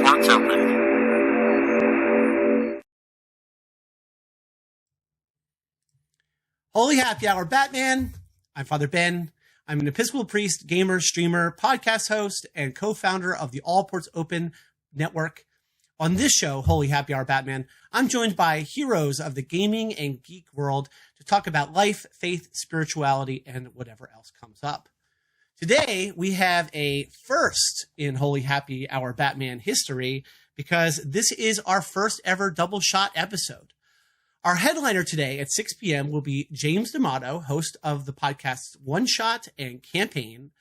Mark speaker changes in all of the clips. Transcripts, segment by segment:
Speaker 1: Port's open.
Speaker 2: Holy Happy Hour Batman. I'm Father Ben. I'm an Episcopal priest, gamer, streamer, podcast host, and co-founder of the All Ports Open network. On this show, Holy Happy Hour Batman, I'm joined by heroes of the gaming and geek world to talk about life, faith, spirituality, and whatever else comes up. Today, we have a first in Holy Happy Hour Batman history because this is our first ever double shot episode. Our headliner today at 6 p.m. will be James D'Amato, host of the podcasts One Shot and Campaign,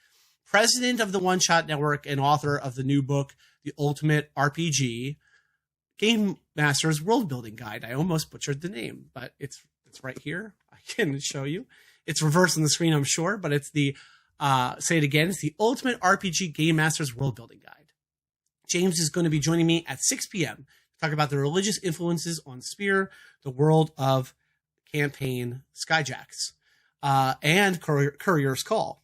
Speaker 2: president of the One Shot Network and author of the new book, The Ultimate RPG, Game Master's World Building Guide. I almost butchered the name, but it's right here. I can show you. It's reversed on the screen, I'm sure, but it's the, say it again, it's the Ultimate RPG Game Master's World Building Guide. James is going to be joining me at 6 p.m. talk about the religious influences on Spear, the world of Campaign Skyjacks, and Courier's Call.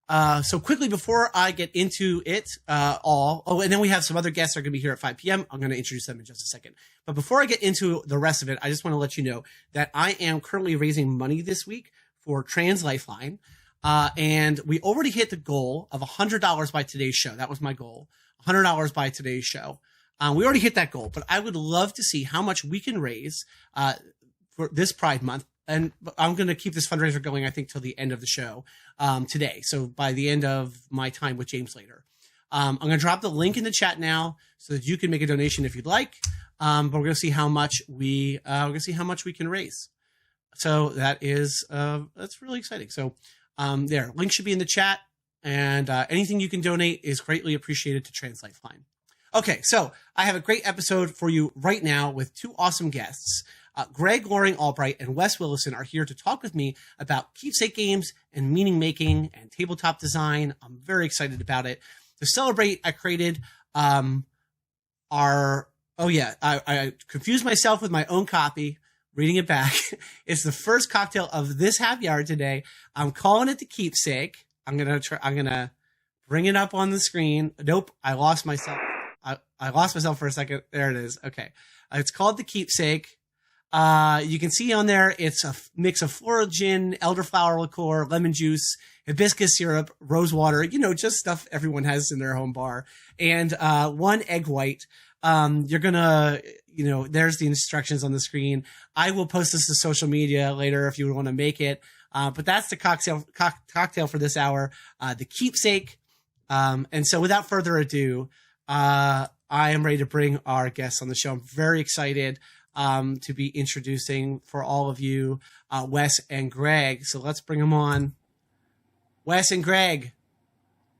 Speaker 2: So quickly before I get into it and then we have some other guests that are going to be here at 5 p.m. I'm going to introduce them in just a second. But before I get into the rest of it, I just want to let you know that I am currently raising money this week for Trans Lifeline. And we already hit the goal of $100 by today's show. That was my goal, $100 by today's show. We already hit that goal, but I would love to see how much we can raise for this Pride Month. And I'm going to keep this fundraiser going, I think, till the end of the show today. So by the end of my time with James later. I'm going to drop the link in the chat now so that you can make a donation if you'd like. But we're going to see how much we can raise. So that is that's really exciting. So there, link should be in the chat, and anything you can donate is greatly appreciated to Trans Lifeline. Okay, so I have a great episode for you right now with two awesome guests. Greg Loring-Albright and Wes Willison are here to talk with me about keepsake games and meaning making and tabletop design. I'm very excited about it. To celebrate, I created I confused myself with my own copy, reading it back. It's the first cocktail of this happy hour today. I'm calling it the Keepsake. I'm gonna bring it up on the screen. Nope, I lost myself. I lost myself for a second. There it is. Okay. It's called the Keepsake. You can see on there, it's a mix of floral gin, elderflower liqueur, lemon juice, hibiscus syrup, rose water, just stuff everyone has in their home bar, and one egg white. You're gonna, there's the instructions on the screen. I will post this to social media later if you want to make it. But that's the cocktail for this hour, the Keepsake. And so without further ado, I am ready to bring our guests on the show. I'm very excited to be introducing for all of you Wes and Greg. So let's bring them on. Wes and Greg,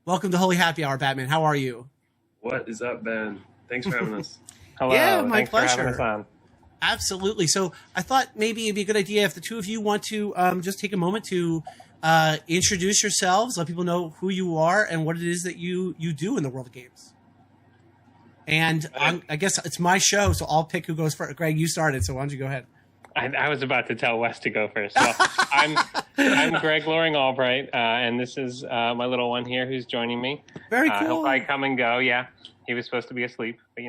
Speaker 2: welcome to Holy Happy Hour, Batman. How are you?
Speaker 3: What is up, Ben? Thanks for having us.
Speaker 4: Hello.
Speaker 2: Yeah, my
Speaker 4: Thanks
Speaker 2: pleasure.
Speaker 4: for having us on.
Speaker 2: Absolutely. So I thought maybe it'd be a good idea if the two of you want to just take a moment to introduce yourselves, let people know who you are and what it is that you do in the world of games. And I guess it's my show, so I'll pick who goes first. Greg, you started, so why don't you go ahead?
Speaker 4: I was about to tell Wes to go first. So I'm Greg Loring-Albright, and this is my little one here who's joining me.
Speaker 2: Very cool.
Speaker 4: He'll probably come and go. Yeah, he was supposed to be asleep, but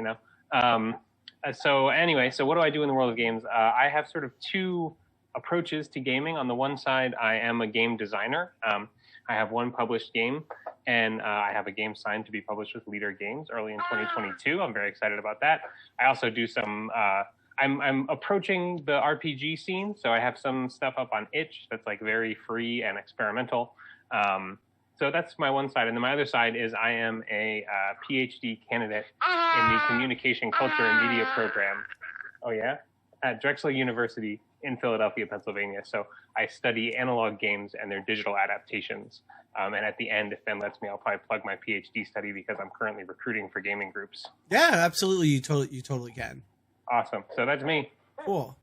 Speaker 4: So anyway, so what do I do in the world of games? I have sort of two approaches to gaming. On the one side, I am a game designer. I have one published game, and I have a game signed to be published with Leader Games early in 2022. I'm very excited about that. I also do some, I'm approaching the RPG scene, so I have some stuff up on itch that's like very free and experimental. So that's my one side. And then my other side is I am a PhD candidate in the Communication, Culture, and Media program. Oh, yeah? At Drexel University in Philadelphia, Pennsylvania. So I study analog games and their digital adaptations. And at the end, if Ben lets me, I'll probably plug my PhD study because I'm currently recruiting for gaming groups.
Speaker 2: Yeah, absolutely. You totally can.
Speaker 4: Awesome. So that's me.
Speaker 2: Cool.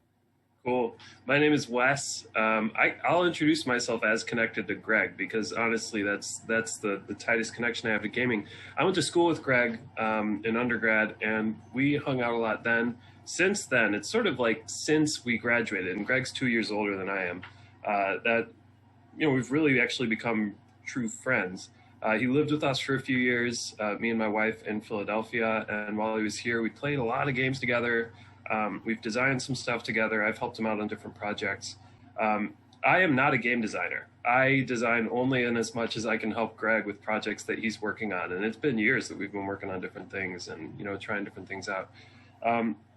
Speaker 3: My name is Wes. I'll introduce myself as connected to Greg because honestly, that's the tightest connection I have to gaming. I went to school with Greg in undergrad, and we hung out a lot then. Since then, it's sort of like since we graduated, and Greg's 2 years older than I am, that we've really actually become true friends. He lived with us for a few years, me and my wife in Philadelphia. And while he was here, we played a lot of games together. We've designed some stuff together. I've helped him out on different projects. I am not a game designer. I design only in as much as I can help Greg with projects that he's working on. And it's been years that we've been working on different things and, trying different things out.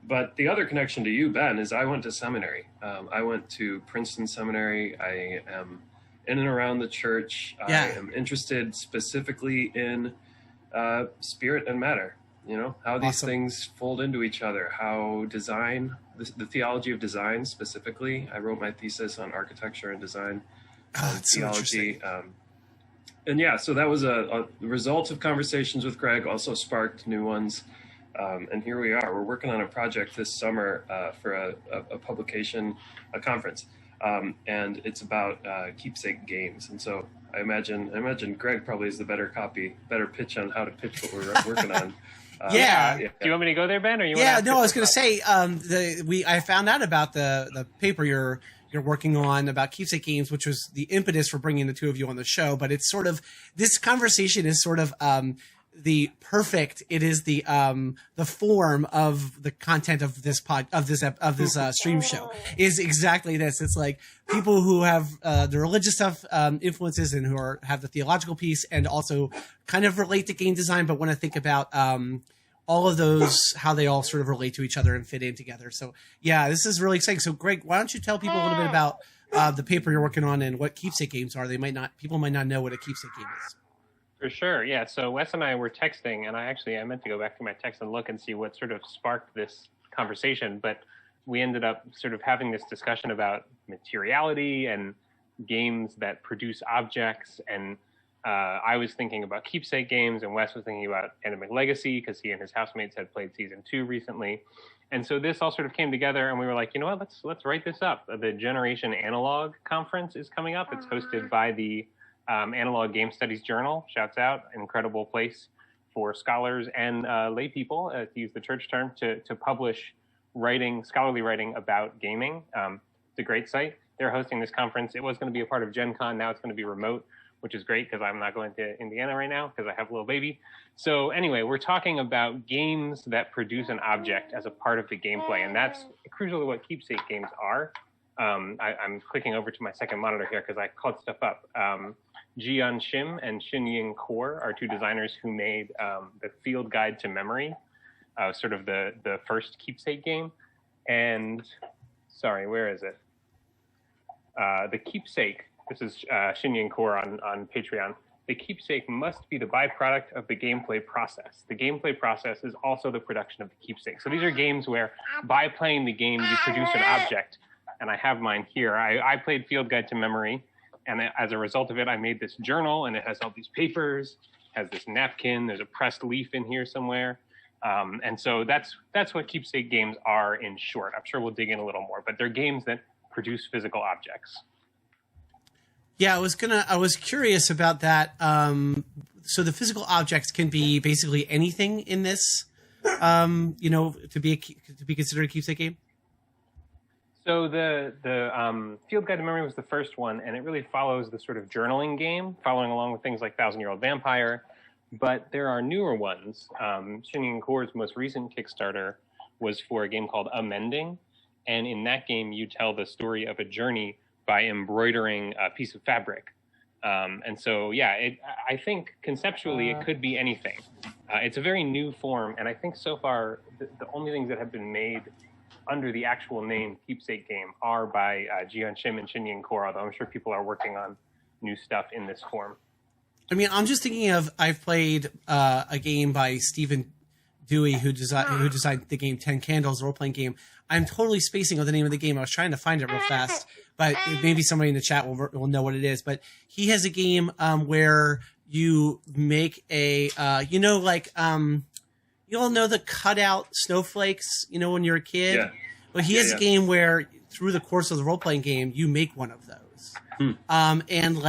Speaker 3: But the other connection to you, Ben, is I went to seminary. I went to Princeton Seminary. I am in and around the church.
Speaker 2: Yeah.
Speaker 3: I am interested specifically in spirit and matter, how these
Speaker 2: Awesome.
Speaker 3: things fold into each other, how design, the theology of design specifically. I wrote my thesis on architecture and design
Speaker 2: That's so
Speaker 3: theology. And yeah, so that was a result of conversations with Greg, also sparked new ones. And here we are. We're working on a project this summer for a publication, a conference. And it's about Keepsake games. And so I imagine Greg probably is the better pitch on how to pitch what we're working on.
Speaker 2: Yeah.
Speaker 4: Do you want me to go there, Ben? Or you
Speaker 2: Yeah,
Speaker 4: want to
Speaker 2: no, I was going to say, I found out about the paper you're working on about Keepsake games, which was the impetus for bringing the two of you on the show. But it's sort of, this conversation is sort of the form of the content of this stream show is exactly this. It's like people who have the religious stuff influences and who have the theological piece and also kind of relate to game design, but want to think about all of those, how they all sort of relate to each other and fit in together. So yeah, this is really exciting. So Greg, why don't you tell people a little bit about the paper you're working on and what Keepsake games are? People might not know what a Keepsake game is.
Speaker 4: For sure, yeah. So Wes and I were texting, and I meant to go back to my text and look and see what sort of sparked this conversation, but we ended up sort of having this discussion about materiality and games that produce objects, and I was thinking about Keepsake games, and Wes was thinking about Pandemic Legacy, because he and his housemates had played Season 2 recently. And so this all sort of came together, and we were like, you know what, let's write this up. The Generation Analog Conference is coming up. It's hosted by the Analog Game Studies Journal. Shouts out, incredible place for scholars and lay people, to use the church term, to publish scholarly writing about gaming. It's a great site. They're hosting this conference. It was going to be a part of Gen Con. Now it's going to be remote, which is great because I'm not going to Indiana right now because I have a little baby. So anyway, we're talking about games that produce an object as a part of the gameplay, and that's crucially what Keepsake games are. I'm clicking over to my second monitor here because I caught stuff up. Jeeyon Shim and Khor are two designers who made the Field Guide to Memory, sort of the first Keepsake game. And sorry, where is it? The Keepsake, this is Khor on Patreon. The Keepsake must be the byproduct of the gameplay process. The gameplay process is also the production of the Keepsake. So these are games where by playing the game, you produce an object. And I have mine here. I played Field Guide to Memory. And as a result of it, I made this journal, and it has all these papers, has this napkin, there's a pressed leaf in here somewhere. And so that's what Keepsake games are in short. I'm sure we'll dig in a little more, but they're games that produce physical objects.
Speaker 2: Yeah, I was curious about that. So the physical objects can be basically anything in this, to be considered a Keepsake game?
Speaker 4: So the Field Guide to Memory was the first one, and it really follows the sort of journaling game, following along with things like 1,000-Year-Old Vampire. But there are newer ones. Shing Khor's most recent Kickstarter was for a game called Amending, and in that game you tell the story of a journey by embroidering a piece of fabric. And so, yeah, I think conceptually it could be anything. It's a very new form, and I think so far the only things that have been made under the actual name Keepsake game are by Jeeyon Shim and Shing Khor, although I'm sure people are working on new stuff in this form.
Speaker 2: I mean, I'm just thinking of, I've played a game by Stephen Dewey who designed the game 10 Candles, a role-playing game. I'm totally spacing on the name of the game. I was trying to find it real fast, but maybe somebody in the chat will know what it is. But he has a game where you make a, you all know the cutout snowflakes, when you're a kid?
Speaker 3: Yeah.
Speaker 2: Well, he has a game where through the course of the role-playing game, you make one of those. And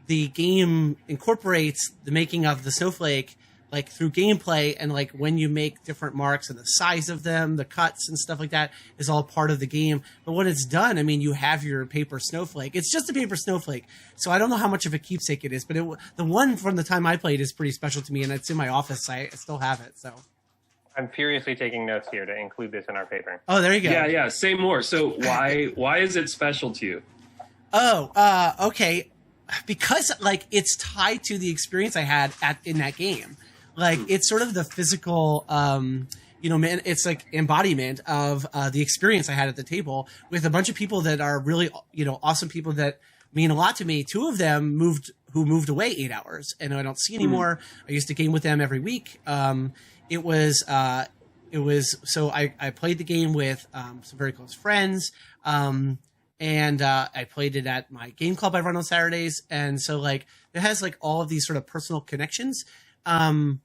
Speaker 2: the game incorporates the making of the snowflake like through gameplay, and like when you make different marks and the size of them, the cuts and stuff like that is all part of the game. But when it's done, I mean, you have your paper snowflake. It's just a paper snowflake. So I don't know how much of a keepsake it is, but the one from the time I played is pretty special to me, and it's in my office. I still have it. So
Speaker 4: I'm furiously taking notes here to include this in our paper.
Speaker 2: oh, there you go.
Speaker 3: Yeah. Say more. So why is it special to you?
Speaker 2: Oh, okay. Because like it's tied to the experience I had in that game. Like it's sort of the physical, man, it's like embodiment of the experience I had at the table with a bunch of people that are really, awesome people that mean a lot to me. Two of them moved away 8 hours, and I don't see anymore. I used to game with them every week. It was so I played the game with some very close friends. And I played it at my game club I run on Saturdays. And so like it has like all of these sort of personal connections. And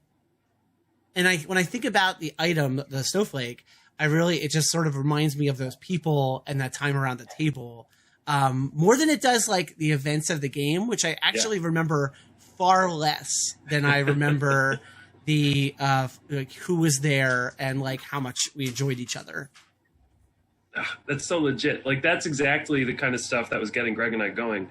Speaker 2: when I think about the item, the snowflake, it just sort of reminds me of those people and that time around the table, more than it does like the events of the game, which I actually remember far less than I remember the like who was there and like how much we enjoyed each other.
Speaker 3: That's so legit. Like that's exactly the kind of stuff that was getting Greg and I going.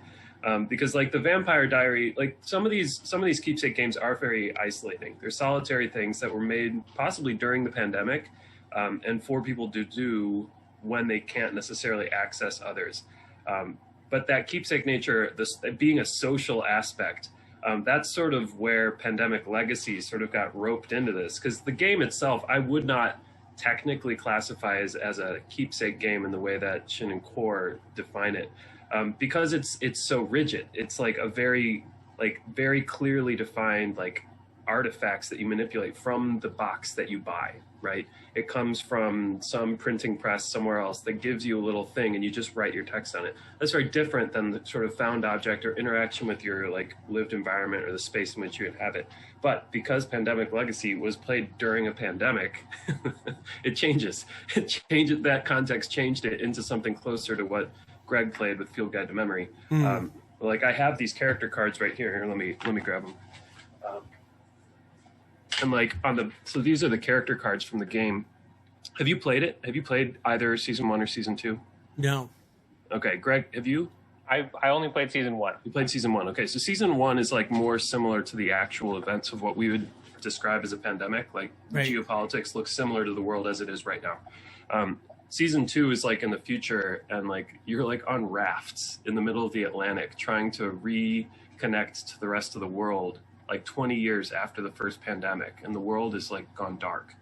Speaker 3: Because like the Vampire Diary, like some of these keepsake games are very isolating. They're solitary things that were made possibly during the pandemic, and for people to do when they can't necessarily access others. But that keepsake nature, this being a social aspect, that's sort of where Pandemic Legacy sort of got roped into this. Because the game itself, I would not technically classify as a keepsake game in the way that Shing and Khor define it. Because it's so rigid. It's like a very clearly defined like artifacts that you manipulate from the box that you buy, right? It comes from some printing press somewhere else that gives you a little thing and you just write your text on it. That's very different than the sort of found object or interaction with your like lived environment or the space in which you inhabit. But because Pandemic Legacy was played during a pandemic, it changes. That context changed it into something closer to what Greg played with Field Guide to Memory. Like I have these character cards right here. Here, let me grab them. And like so these are the character cards from the game. Have you played it? Have you played either season 1 or season 2?
Speaker 2: No.
Speaker 3: Okay, Greg, have you?
Speaker 4: I only played season 1.
Speaker 3: You played season 1. Okay, so season 1 is like more similar to the actual events of what we would describe as a pandemic. Like geopolitics looks similar to the world as it is right now. Season 2 is like in the future, and like you're like on rafts in the middle of the Atlantic trying to reconnect to the rest of the world like 20 years after the first pandemic, and the world is like gone dark.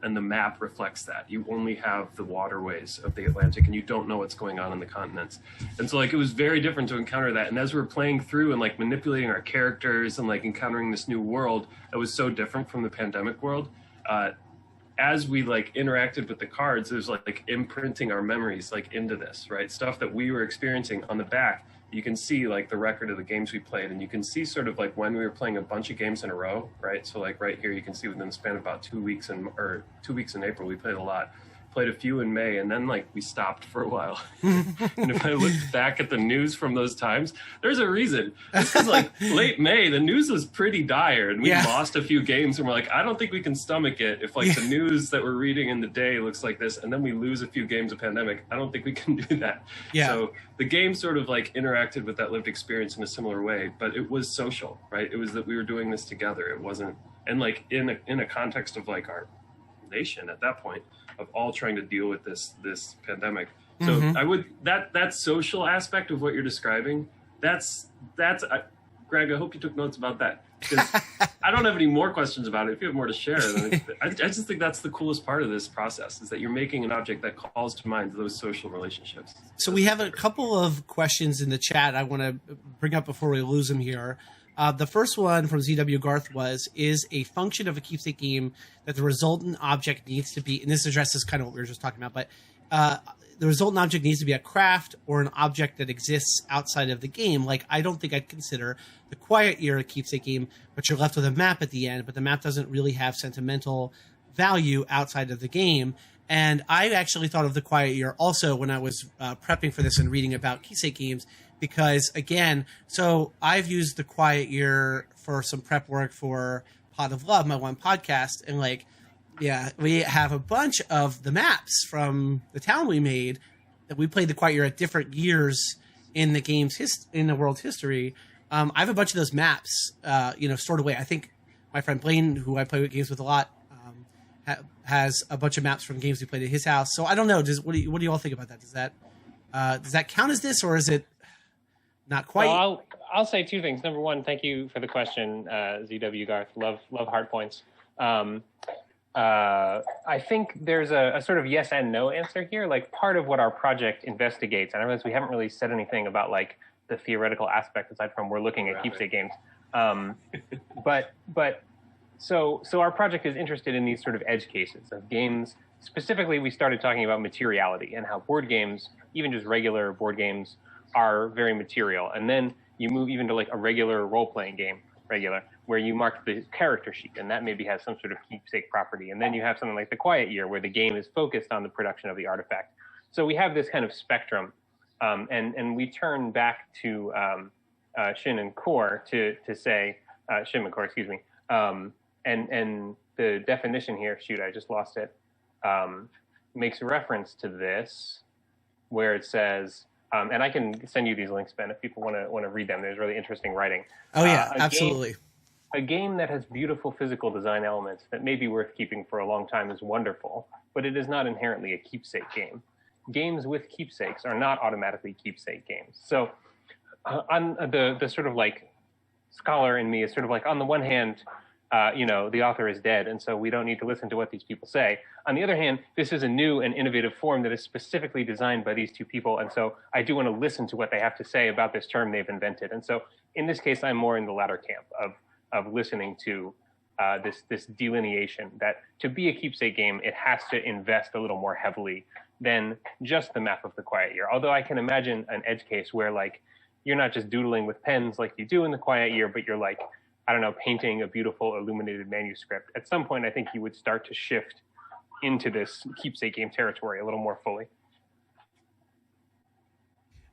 Speaker 3: And the map reflects that. You only have the waterways of the Atlantic and you don't know what's going on in the continents. And so like it was very different to encounter that. And as we were playing through and like manipulating our characters and like encountering this new world that was so different from the pandemic world, as we like interacted with the cards, it was like imprinting our memories like into this, right? Stuff that we were experiencing on the back. You can see like the record of the games we played, and you can see sort of like when we were playing a bunch of games in a row, right? So like right here, you can see within the span of about 2 weeks in April, we played a lot. Played a few in May, and then like we stopped for a while. And if I look back at the news from those times, there's a reason. This was like late May, the news was pretty dire, and we lost a few games, and we're like, I don't think we can stomach it if like the news that we're reading in the day looks like this, and then we lose a few games of pandemic. I don't think we can do that. So the game sort of like interacted with that lived experience in a similar way, but it was social, right? It was that we were doing this together. It wasn't, and like in a context of like our nation at that point, of all trying to deal with this pandemic. So I would that social aspect of what you're describing, that's Greg, I hope you took notes about that, because I don't have any more questions about it. If you have more to share, then I just think that's the coolest part of this process, is that you're making an object that calls to mind those social relationships.
Speaker 2: So we have a couple of questions in the chat I want to bring up before we lose them here. The first one from ZW Garth is a function of a keepsake game that the resultant object needs to be, and this addresses kind of what we were just talking about, but the resultant object needs to be a craft or an object that exists outside of the game. Like, I don't think I'd consider the Quiet Year a keepsake game, but you're left with a map at the end, but the map doesn't really have sentimental value outside of the game. And I actually thought of the Quiet Year also when I was prepping for this and reading about keepsake games, because again, so I've used the Quiet Year for some prep work for Pot of Love, my one podcast, and like, yeah, we have a bunch of the maps from the town we made that we played the Quiet Year at different years in the game's in the world's history. I have a bunch of those maps, stored away. I think my friend Blaine, who I play with games with a lot, has a bunch of maps from games we played at his house. So I don't know. What do you all think about that? Does that count as this, or is it not quite?
Speaker 4: Well, I'll say two things. Number one, thank you for the question, ZW Garth. Love heart points. I think there's a sort of yes and no answer here. Like, part of what our project investigates, and I realize we haven't really said anything about like the theoretical aspect aside from we're looking at Keepsake games. So our project is interested in these sort of edge cases of games. Specifically, we started talking about materiality and how board games, even just regular board games, are very material. And then you move even to like a regular role-playing game, where you mark the character sheet, and that maybe has some sort of keepsake property. And then you have something like the Quiet Year, where the game is focused on the production of the artifact. So we have this kind of spectrum, and we turn back to Shim and Khor to say, Shim and Khor, excuse me. And the definition here, shoot, I just lost it, makes reference to this, where it says, and I can send you these links, Ben, if people want to read them. There's really interesting writing.
Speaker 2: Oh yeah, absolutely.
Speaker 4: A game that has beautiful physical design elements that may be worth keeping for a long time is wonderful, but it is not inherently a keepsake game. Games with keepsakes are not automatically keepsake games. So on the sort of like scholar in me is sort of like, on the one hand, the author is dead, and so we don't need to listen to what these people say. On the other hand, this is a new and innovative form that is specifically designed by these two people, and so I do want to listen to what they have to say about this term they've invented. And so in this case, I'm more in the latter camp of listening to this delineation that to be a keepsake game, it has to invest a little more heavily than just the map of the Quiet Year. Although I can imagine an edge case where like you're not just doodling with pens like you do in the Quiet Year, but you're like, I don't know, painting a beautiful illuminated manuscript. At some point, I think you would start to shift into this keepsake game territory a little more fully.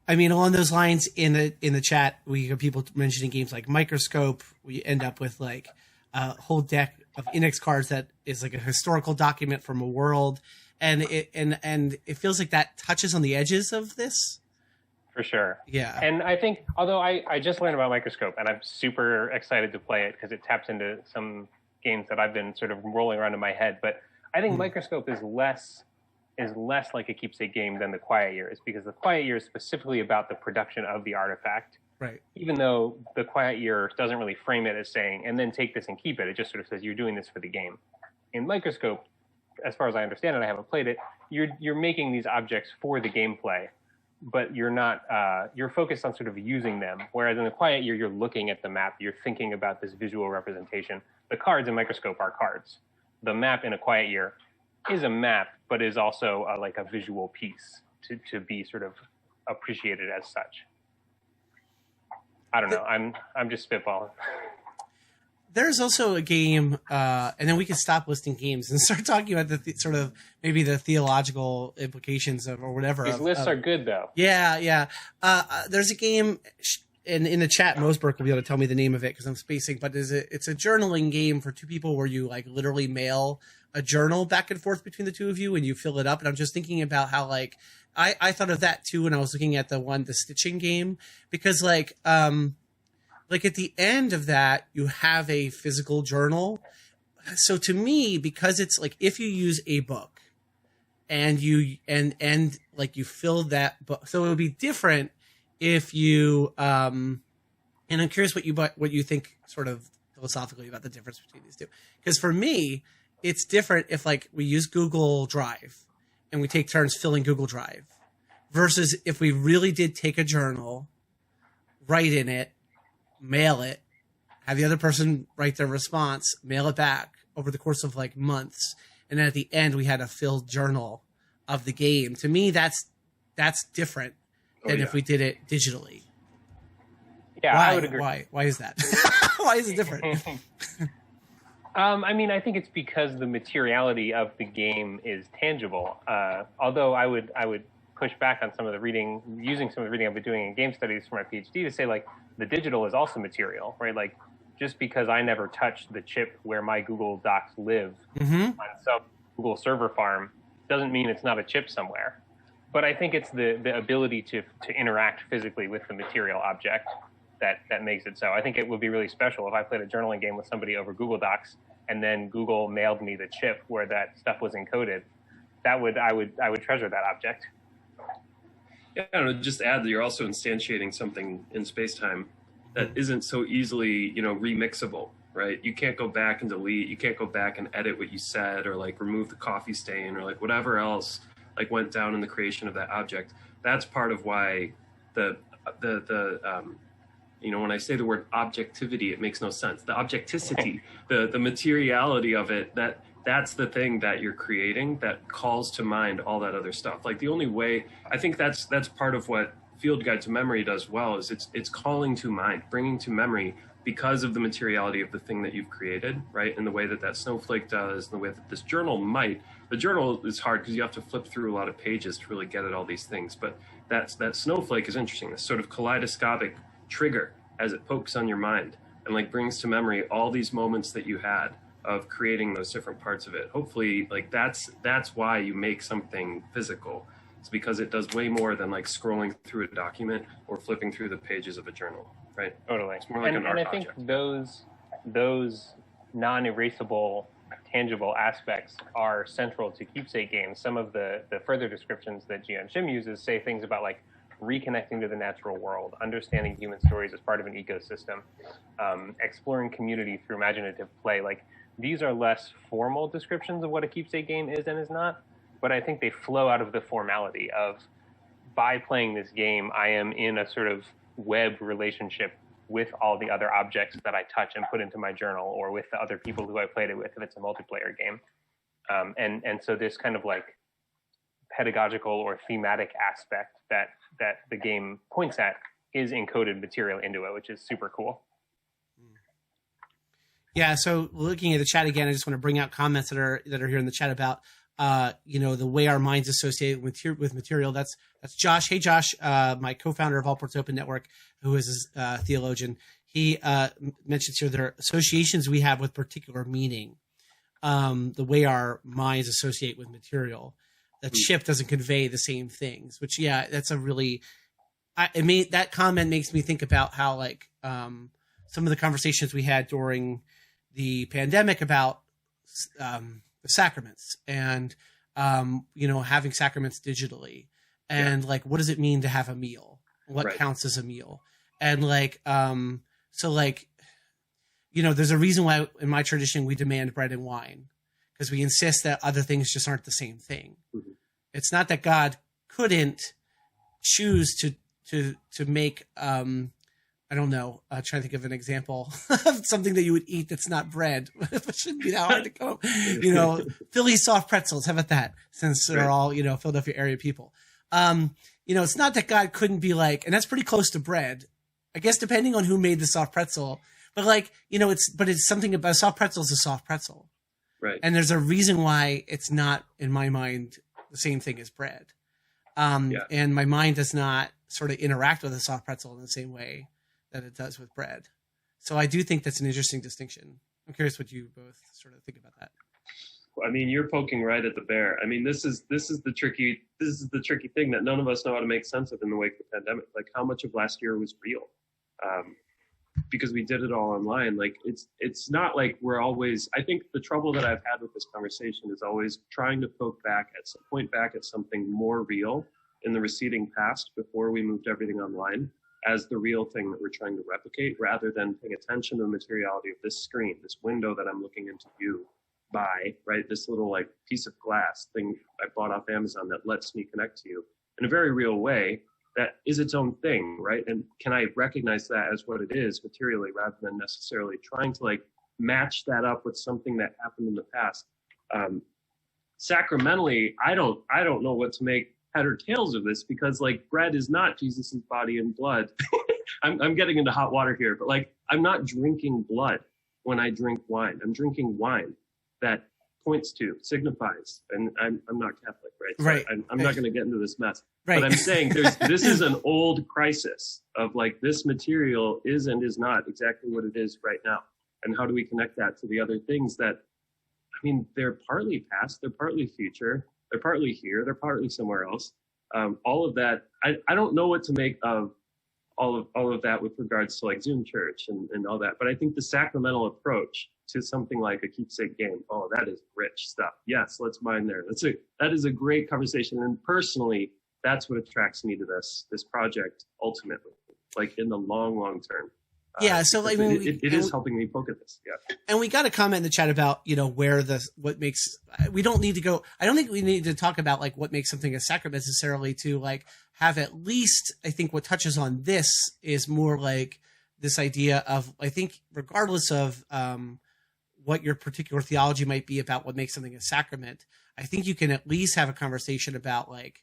Speaker 2: I mean, along those lines, in the chat, we have people mentioning games like Microscope. We end up with like a whole deck of index cards that is like a historical document from a world, and it feels like that touches on the edges of this.
Speaker 4: For sure.
Speaker 2: Yeah.
Speaker 4: And I think, although I just learned about Microscope, and I'm super excited to play it because it taps into some games that I've been sort of rolling around in my head. But I think Microscope is less like a keepsake game than the Quiet Year is, because the Quiet Year is specifically about the production of the artifact.
Speaker 2: Right. Even
Speaker 4: though the Quiet Year doesn't really frame it as saying, and then take this and keep it. It just sort of says you're doing this for the game. In Microscope, as far as I understand it, I haven't played it, you're making these objects for the gameplay, but you're not, you're focused on sort of using them. Whereas in the Quiet Year, you're looking at the map, you're thinking about this visual representation. The cards in Microscope are cards. The map in a Quiet Year is a map, but is also like a visual piece to be sort of appreciated as such. I don't know. I'm just spitballing.
Speaker 2: There's also a game, and then we can stop listing games and start talking about the sort of maybe the theological implications of or whatever.
Speaker 4: These lists are good, though.
Speaker 2: Yeah. There's a game, and in the chat, Mosberg will be able to tell me the name of it because I'm spacing. But it's a journaling game for two people where you like literally mail a journal back and forth between the two of you and you fill it up. And I'm just thinking about how like I thought of that too when I was looking at the stitching game, because like at the end of that, you have a physical journal. So to me, because it's like if you use a book and you like you fill that book, so it would be different if you and I'm curious what you think sort of philosophically about the difference between these two. Because for me, it's different if like we use Google Drive and we take turns filling Google Drive versus if we really did take a journal, write in it, mail it, have the other person write their response, mail it back over the course of like months, and then at the end we had a filled journal of the game. To me, that's different than if we did it digitally.
Speaker 4: Yeah,
Speaker 2: why?
Speaker 4: I would agree.
Speaker 2: Why is that? Why is it different?
Speaker 4: I mean, I think it's because the materiality of the game is tangible. Although I would push back on some of the reading, using some of the reading I've been doing in game studies for my PhD to say like the digital is also material, right? Like just because I never touched the chip where my Google Docs live
Speaker 2: Mm-hmm.
Speaker 4: on some Google server farm doesn't mean it's not a chip somewhere. But I think it's the ability to interact physically with the material object that makes it so. I think it would be really special if I played a journaling game with somebody over Google Docs and then Google mailed me the chip where that stuff was encoded. I would treasure that object.
Speaker 3: Yeah, I don't know, just add that you're also instantiating something in space-time that isn't so easily, remixable, right? You can't go back and delete, you can't go back and edit what you said, or like remove the coffee stain, or like whatever else like went down in the creation of that object. That's part of why when I say the word objectivity, it makes no sense. The objecticity, the materiality of it, that's the thing that you're creating that calls to mind all that other stuff. Like the only way, I think that's part of what Field Guide to Memory does well, is it's calling to mind, bringing to memory because of the materiality of the thing that you've created, right? In the way that snowflake does, in the way that this journal might. The journal is hard because you have to flip through a lot of pages to really get at all these things. But that snowflake is interesting, this sort of kaleidoscopic trigger as it pokes on your mind and like brings to memory all these moments that you had of creating those different parts of it. Hopefully, like that's why you make something physical. It's because it does way more than like scrolling through a document or flipping through the pages of a journal, right?
Speaker 4: Totally.
Speaker 3: It's more like an art
Speaker 4: and I think
Speaker 3: object.
Speaker 4: those non-erasable, tangible aspects are central to Keepsake games. Some of the further descriptions that Jeeyon Shim uses say things about like reconnecting to the natural world, understanding human stories as part of an ecosystem, exploring community through imaginative play. Like these are less formal descriptions of what a Keepsake game is and is not, but I think they flow out of the formality of, by playing this game, I am in a sort of web relationship with all the other objects that I touch and put into my journal, or with the other people who I played it with if it's a multiplayer game. And so this kind of like pedagogical or thematic aspect that the game points at is encoded material into it, which is super cool.
Speaker 2: Yeah, so looking at the chat again, I just want to bring out comments that are here in the chat about the way our minds associate with material. That's Josh. Hey, Josh, my co-founder of All Ports Open Network, who is a theologian. He mentions here there are associations we have with particular meaning, the way our minds associate with material. The chip doesn't convey the same things, which, yeah, that's a really that comment makes me think about how like some of the conversations we had during the pandemic about the sacraments and having sacraments digitally, and like what does it mean to have a meal? What counts as a meal? And like so like there's a reason why in my tradition we demand bread and wine, because we insist that other things just aren't the same thing. Mm-hmm. It's not that God couldn't choose to make I don't know. Trying to think of an example of something that you would eat that's not bread. It shouldn't be that hard to come. Philly soft pretzels. How about that? Since they're all Philadelphia area people. It's not that God couldn't be like, and that's pretty close to bread, I guess, depending on who made the soft pretzel. But like it's something about a soft pretzel is a soft pretzel,
Speaker 3: right? And
Speaker 2: there's a reason why it's not, in my mind, the same thing as bread. And my mind does not sort of interact with a soft pretzel in the same way that it does with bread. So I do think that's an interesting distinction. I'm curious what you both sort of think about that.
Speaker 3: I mean, you're poking right at the bear. I mean, this is the tricky thing that none of us know how to make sense of in the wake of the pandemic. Like, how much of last year was real? Because we did it all online. Like, it's not like we're always. I think the trouble that I've had with this conversation is always trying to point back at something more real in the receding past before we moved everything online, as the real thing that we're trying to replicate, rather than paying attention to the materiality of this screen, this window that I'm looking into you by, right? This little like piece of glass thing I bought off Amazon that lets me connect to you in a very real way that is its own thing, right? And can I recognize that as what it is materially, rather than necessarily trying to like match that up with something that happened in the past? Sacramentally, I don't know what to make head or tails of this, because like bread is not Jesus's body and blood. I'm getting into hot water here, but like I'm not drinking blood when I drink wine. I'm drinking wine that points to, signifies, and I'm not Catholic, right? So
Speaker 2: Right.
Speaker 3: I'm not going to get into this mess.
Speaker 2: Right.
Speaker 3: But I'm saying this is an old crisis of like this material is and is not exactly what it is right now. And how do we connect that to the other things that, I mean, they're partly past, they're partly future, they're partly here, they're partly somewhere else. All of that, I don't know what to make of all of that with regards to like Zoom Church and all that. But I think the sacramental approach to something like a Keepsake game, oh, that is rich stuff. Yes, let's mine there. That is a great conversation. And personally, that's what attracts me to this project ultimately, like in the long term.
Speaker 2: Yeah, so I mean,
Speaker 3: it is helping me poke at this. Yeah,
Speaker 2: and we got a comment in the chat about where what makes. We don't need to go. I don't think we need to talk about like what makes something a sacrament necessarily to like have at least. I think what touches on this is more like this idea of, I think regardless of what your particular theology might be about what makes something a sacrament, I think you can at least have a conversation about like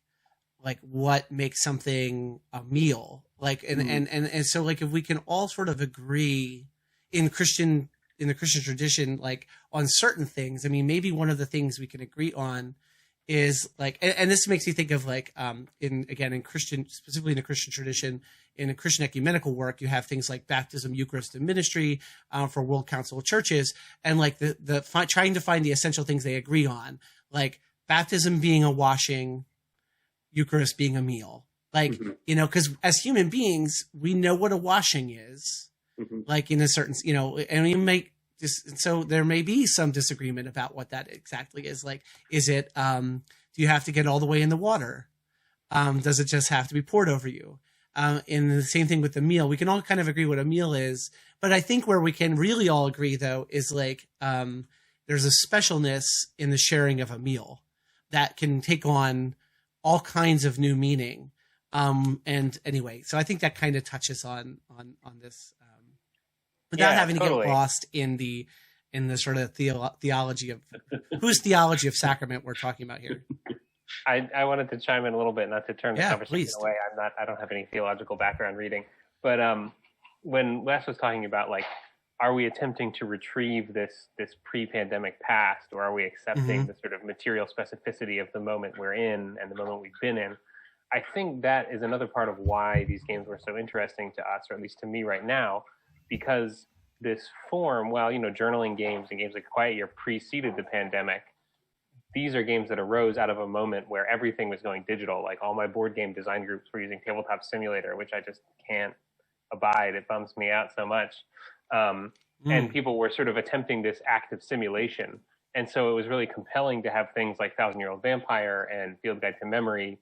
Speaker 2: what makes something a meal, like and so like if we can all sort of agree in the Christian tradition like on certain things. I mean, maybe one of the things we can agree on is like, and this makes me think of like in Christian, specifically in the Christian tradition, in a Christian ecumenical work, you have things like baptism, Eucharist, and ministry for World Council of Churches, and like trying to find the essential things they agree on, like baptism being a washing, Eucharist being a meal, like, because as human beings, we know what a washing is, like in a certain, and we make this. So there may be some disagreement about what that exactly is. Like, is it, do you have to get all the way in the water? Does it just have to be poured over you? And the same thing with the meal. We can all kind of agree what a meal is, but I think where we can really all agree though, is like, there's a specialness in the sharing of a meal that can take on all kinds of new meaning. And anyway, so I think that kind of touches on this, without having to get lost in the sort of theology of whose theology of sacrament we're talking about here.
Speaker 4: I wanted to chime in a little bit, not to turn the conversation
Speaker 2: please.
Speaker 4: away. I don't have any theological background reading, but when Wes was talking about like, are we attempting to retrieve this pre-pandemic past, or are we accepting the sort of material specificity of the moment we're in and the moment we've been in? I think that is another part of why these games were so interesting to us, or at least to me right now, because this form, while, journaling games and games like Quiet Year preceded the pandemic, these are games that arose out of a moment where everything was going digital. Like all my board game design groups were using Tabletop Simulator, which I just can't abide. It bums me out so much. And people were sort of attempting this active simulation. And so it was really compelling to have things like 1,000-Year-Old Vampire and Field Guide to Memory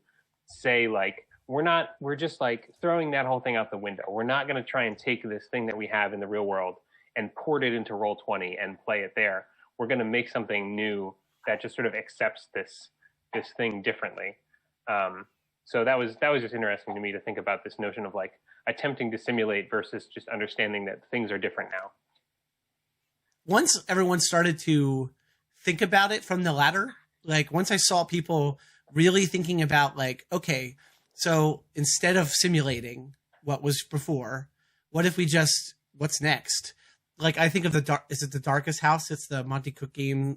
Speaker 4: say like, we're just like throwing that whole thing out the window. We're not going to try and take this thing that we have in the real world and port it into Roll20 and play it there. We're going to make something new that just sort of accepts this thing differently. So that was just interesting to me to think about this notion of like attempting to simulate versus just understanding that things are different now.
Speaker 2: Once everyone started to think about it from the latter, like once I saw people really thinking about like, okay, so instead of simulating what was before, what if we just, what's next? Like I think of is it The Darkest House? It's the Monty Cook game,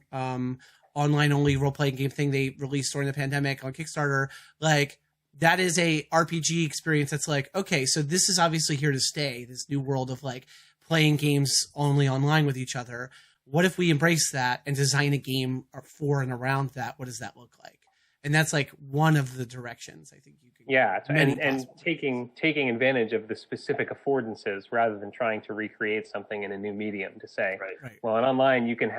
Speaker 2: online only role-playing game thing they released during the pandemic on Kickstarter. Like that is a RPG experience that's like, okay, so this is obviously here to stay, this new world of like playing games only online with each other. What if we embrace that and design a game for and around that? What does that look like? And that's like one of the directions I think you can.
Speaker 4: Yeah, and taking advantage of the specific affordances rather than trying to recreate something in a new medium to say,
Speaker 2: right.
Speaker 4: Well, in online you can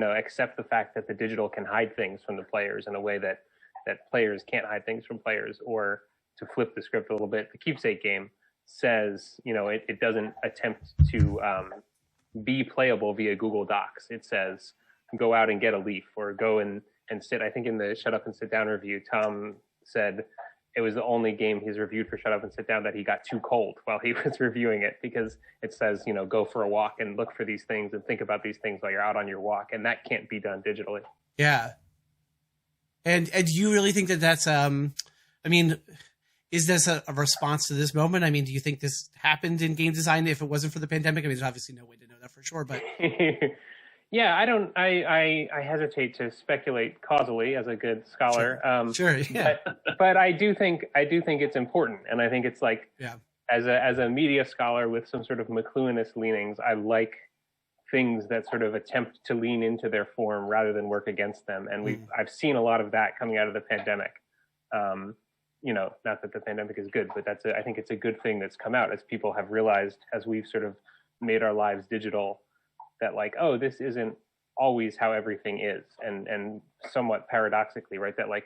Speaker 4: accept the fact that the digital can hide things from the players in a way that players can't hide things from players. Or to flip the script a little bit, the Keepsake game says, it doesn't attempt to be playable via Google Docs. It says, go out and get a leaf, or go and sit. I think in the Shut Up and Sit Down review, Tom said it was the only game he's reviewed for Shut Up and Sit Down that he got too cold while he was reviewing it, because it says, go for a walk and look for these things and think about these things while you're out on your walk. And that can't be done digitally.
Speaker 2: Yeah. And do you really think that that's, is this a response to this moment? I mean, do you think this happened in game design if it wasn't for the pandemic? I mean, there's obviously no way to know that for sure, but.
Speaker 4: Yeah, I don't. I hesitate to speculate causally as a good scholar.
Speaker 2: Sure. Yeah.
Speaker 4: But I do think it's important, and I think it's like,
Speaker 2: Yeah.
Speaker 4: as a media scholar with some sort of McLuhanist leanings, I like things that sort of attempt to lean into their form rather than work against them. And I've seen a lot of that coming out of the pandemic. Not that the pandemic is good, but I think it's a good thing that's come out as people have realized, as we've sort of made our lives digital, that like, oh, this isn't always how everything is. And somewhat paradoxically, right, that like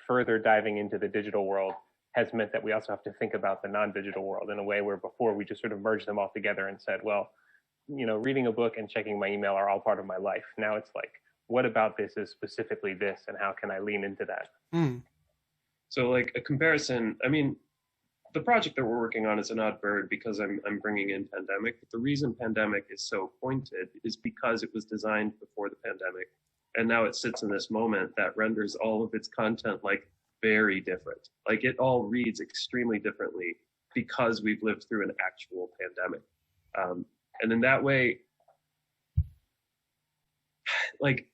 Speaker 4: further diving into the digital world has meant that we also have to think about the non-digital world in a way where before we just sort of merged them all together and said, well, reading a book and checking my email are all part of my life. Now it's like, what about this is specifically this, and how can I lean into that?
Speaker 3: So like a comparison, I mean, the project that we're working on is an odd bird because I'm bringing in pandemic, but the reason pandemic is so pointed is because it was designed before the pandemic, and now it sits in this moment that renders all of its content like very different. Like it all reads extremely differently because we've lived through an actual pandemic. And in that way, like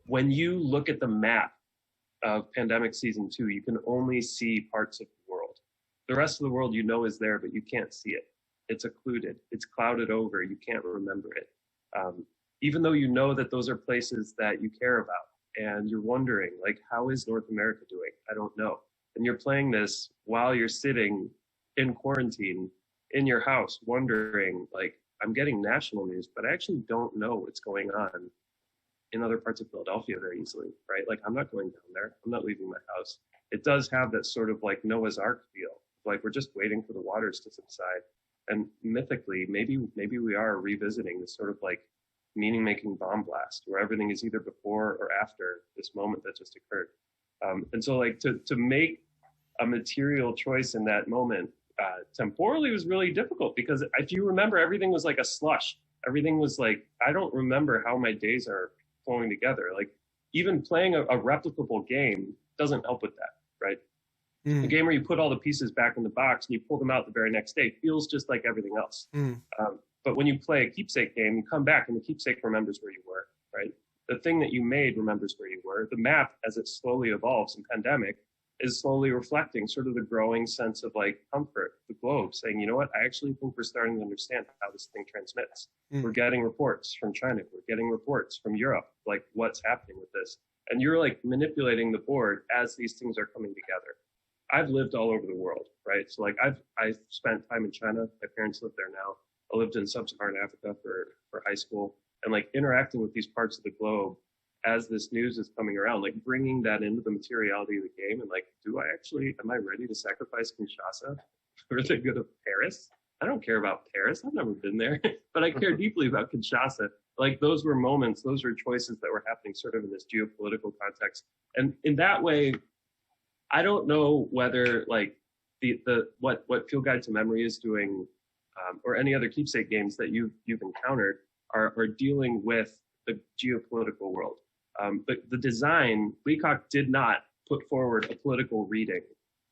Speaker 3: when you look at the map of Pandemic Season 2, you can only see parts of the world. The rest of the world is there, but you can't see it. It's occluded. It's clouded over. You can't remember it. Even though you know that those are places that you care about, and you're wondering, like, how is North America doing? I don't know. And you're playing this while you're sitting in quarantine in your house, wondering, like, I'm getting national news, but I actually don't know what's going on in other parts of Philadelphia very easily, right? Like, I'm not going down there. I'm not leaving my house. It does have that sort of like Noah's Ark feel. Like we're just waiting for the waters to subside. And mythically, maybe we are revisiting this sort of like meaning-making bomb blast where everything is either before or after this moment that just occurred. And so like to make a material choice in that moment temporally was really difficult because if you remember, everything was like a slush. Everything was like, I don't remember how my days are flowing together. Like even playing a replicable game doesn't help with that, right? A game where you put all the pieces back in the box and you pull them out the very next day feels just like everything else. But when you play a Keepsake game, you come back and the Keepsake remembers where you were, right? The thing that you made remembers where you were. The map, as it slowly evolves in Pandemic, is slowly reflecting sort of the growing sense of like comfort, the globe, saying, you know what, I actually think we're starting to understand how this thing transmits. We're getting reports from China. We're getting reports from Europe, like what's happening with this. And you're like manipulating the board as these things are coming together. I've lived all over the world, right? So like I've spent time in China. My parents live there now. I lived in sub-Saharan Africa for high school, and like interacting with these parts of the globe as this news is coming around, like bringing that into the materiality of the game, and like, am I ready to sacrifice Kinshasa for the good of Paris? I don't care about Paris. I've never been there, but I care deeply about Kinshasa. Like those were moments, those were choices that were happening sort of in this geopolitical context. And in that way, I don't know whether like what Field Guide to Memory is doing, or any other Keepsake games that you've encountered are dealing with the geopolitical world. But the design, Leacock did not put forward a political reading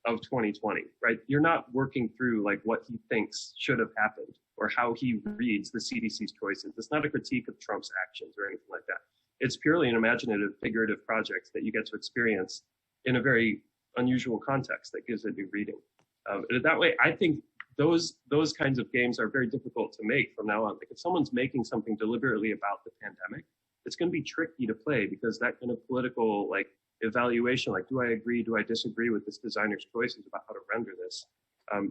Speaker 3: of 2020, right? You're not working through like what he thinks should have happened or how he reads the CDC's choices. It's not a critique of Trump's actions or anything like that. It's purely an imaginative, figurative project that you get to experience in a very unusual context that gives a new reading. That way, I think those kinds of games are very difficult to make from now on. Like if someone's making something deliberately about the pandemic, it's going to be tricky to play because that kind of political like evaluation, like do I agree, do I disagree with this designer's choices about how to render this?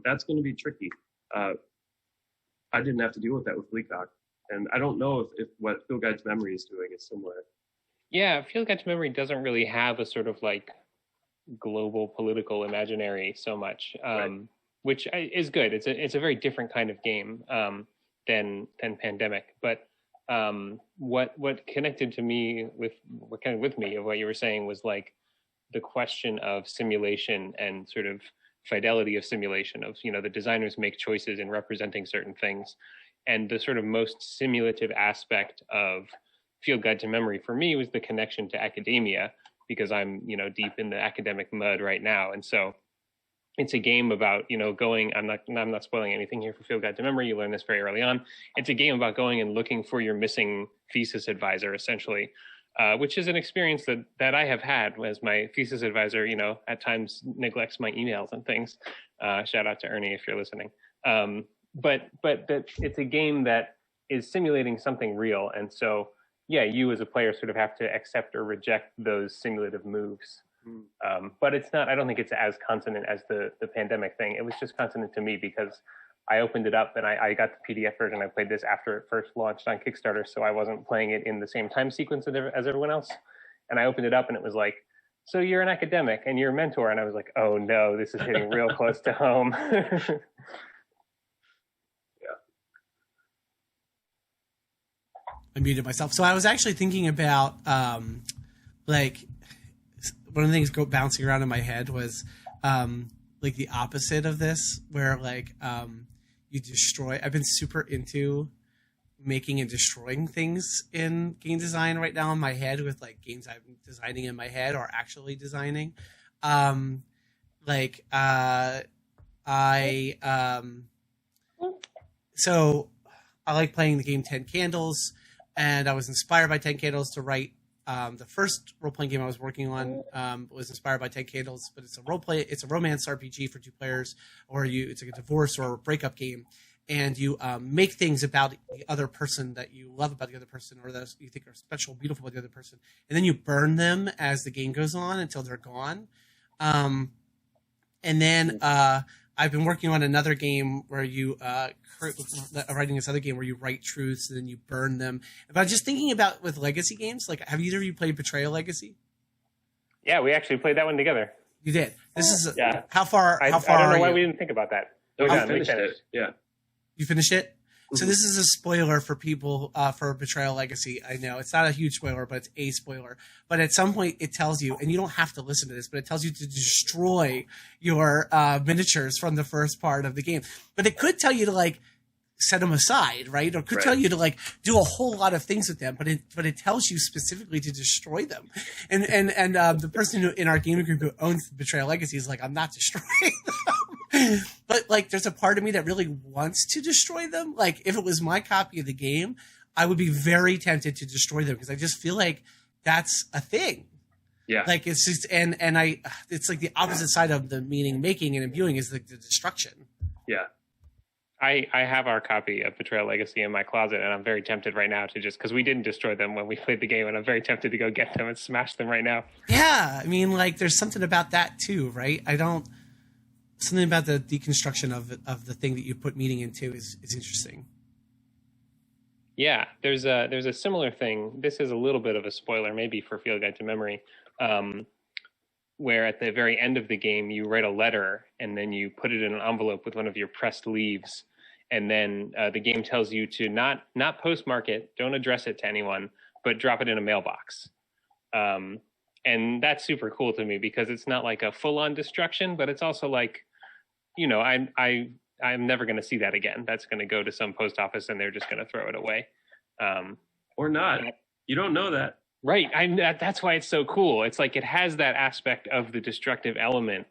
Speaker 3: That's going to be tricky. I didn't have to deal with that with Leacock, and I don't know if what Field Guide to Memory is doing is similar.
Speaker 4: Yeah, Field Guide to Memory doesn't really have a sort of like global political imaginary so much, right. Which is good. It's a very different kind of game than Pandemic. But what connected to me with me of what you were saying was like the question of simulation and sort of fidelity of simulation of, the designers make choices in representing certain things, and the sort of most simulative aspect of Field Guide to Memory for me was the connection to academia, because I'm deep in the academic mud right now. And so It's a game about, going, I'm not spoiling anything here for Field Guide to Memory. You learn this very early on. It's a game about going and looking for your missing thesis advisor, essentially, which is an experience that I have had as my thesis advisor, at times neglects my emails and things. Shout out to Ernie if you're listening. But it's a game that is simulating something real. And so, yeah, you as a player sort of have to accept or reject those simulative moves. But it's not, I don't think it's as consonant as the pandemic thing. It was just consonant to me because I opened it up and I got the PDF version. I played this after it first launched on Kickstarter, so I wasn't playing it in the same time sequence as everyone else. And I opened it up and it was like, so you're an academic and you're a mentor. And I was like, oh no, this is hitting real close to home.
Speaker 2: I muted myself. So I was actually thinking about one of the things bouncing around in my head was like the opposite of this, where like you destroy. I've been super into making and destroying things in game design right now in my head, with like games I'm designing in my head or actually designing. So I like playing the game 10 Candles, and I was inspired by 10 Candles to write the first role-playing game I was working on. Was inspired by 10 Candles, but it's a it's a romance RPG for 2 players, or it's like a divorce or a breakup game, and you make things about the other person that you love about the other person, or that you think are special, beautiful about the other person, and then you burn them as the game goes on until they're gone. And then I've been working on another game where you writing this other game where you write truths and then you burn them. But I was just thinking about with legacy games, like, have either of you played Betrayal Legacy?
Speaker 4: Yeah, we actually played that one together.
Speaker 2: You did. This is
Speaker 4: yeah.
Speaker 2: How far?
Speaker 4: I don't know why we didn't think about that.
Speaker 3: We finished it. Yeah.
Speaker 2: You finished it?
Speaker 3: Mm-hmm.
Speaker 2: So this is a spoiler for people for Betrayal Legacy. I know it's not a huge spoiler, but it's a spoiler. But at some point it tells you, and you don't have to listen to this, but it tells you to destroy your miniatures from the first part of the game. But it could tell you to like set them aside, right? Or could tell you to like do a whole lot of things with them, but it tells you specifically to destroy them. And the person who in our gaming group who owns Betrayal Legacy is like, I'm not destroying them. But like, there's a part of me that really wants to destroy them. Like, if it was my copy of the game, I would be very tempted to destroy them because I just feel like that's a thing.
Speaker 3: Yeah.
Speaker 2: Like, it's just it's like the opposite side of the meaning making and imbuing is like the destruction.
Speaker 3: Yeah.
Speaker 4: I have our copy of Betrayal Legacy in my closet, and I'm very tempted right now to because we didn't destroy them when we played the game, and I'm very tempted to go get them and smash them right now.
Speaker 2: Yeah, I mean, like, there's something about that too, right? Something about the deconstruction of the thing that you put meaning into is interesting.
Speaker 4: Yeah, there's a similar thing. This is a little bit of a spoiler, maybe for Field Guide to Memory, where at the very end of the game you write a letter and then you put it in an envelope with one of your pressed leaves, and then the game tells you to not postmark it, don't address it to anyone, but drop it in a mailbox. And that's super cool to me because it's not like a full-on destruction, but it's also like, I'm never going to see that again. That's going to go to some post office and they're just going to throw it away.
Speaker 3: Or not. You don't know that.
Speaker 4: Right. That's why it's so cool. It's like it has that aspect of the destructive element,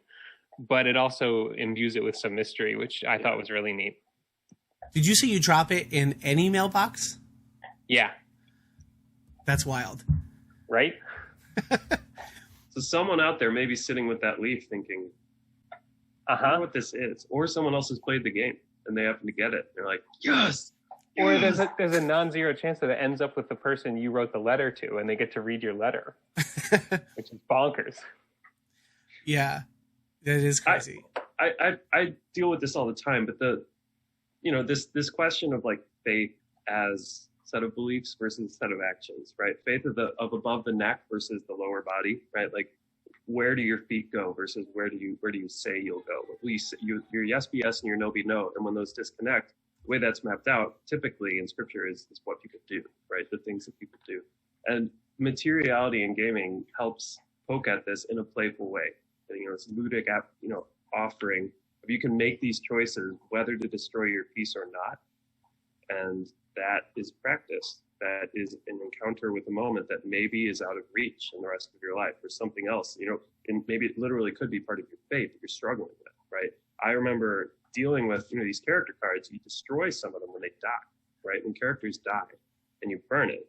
Speaker 4: but it also imbues it with some mystery, which I thought was really neat.
Speaker 2: Did you say you drop it in any mailbox?
Speaker 4: Yeah.
Speaker 2: That's wild.
Speaker 4: Right?
Speaker 3: So someone out there may be sitting with that leaf thinking, I don't know what this is. Or someone else has played the game and they happen to get it. They're like, yes!
Speaker 4: Or there's a non-zero chance that it ends up with the person you wrote the letter to and they get to read your letter, which is bonkers.
Speaker 2: Yeah, that is crazy.
Speaker 3: I deal with this all the time, but this question of like faith as set of beliefs versus set of actions, right? Faith of above the neck versus the lower body, right? Like, where do your feet go versus where do you say you'll go? Your yes be yes and your no be no. And when those disconnect, the way that's mapped out typically in scripture is what people do, right? The things that people do. And materiality in gaming helps poke at this in a playful way. It's ludic, offering. If you can make these choices, whether to destroy your piece or not, and that is practice. That is an encounter with a moment that maybe is out of reach in the rest of your life or something else, and maybe it literally could be part of your faith that you're struggling with, right? I remember dealing with, these character cards. You destroy some of them when they die, right? When characters die and you burn it.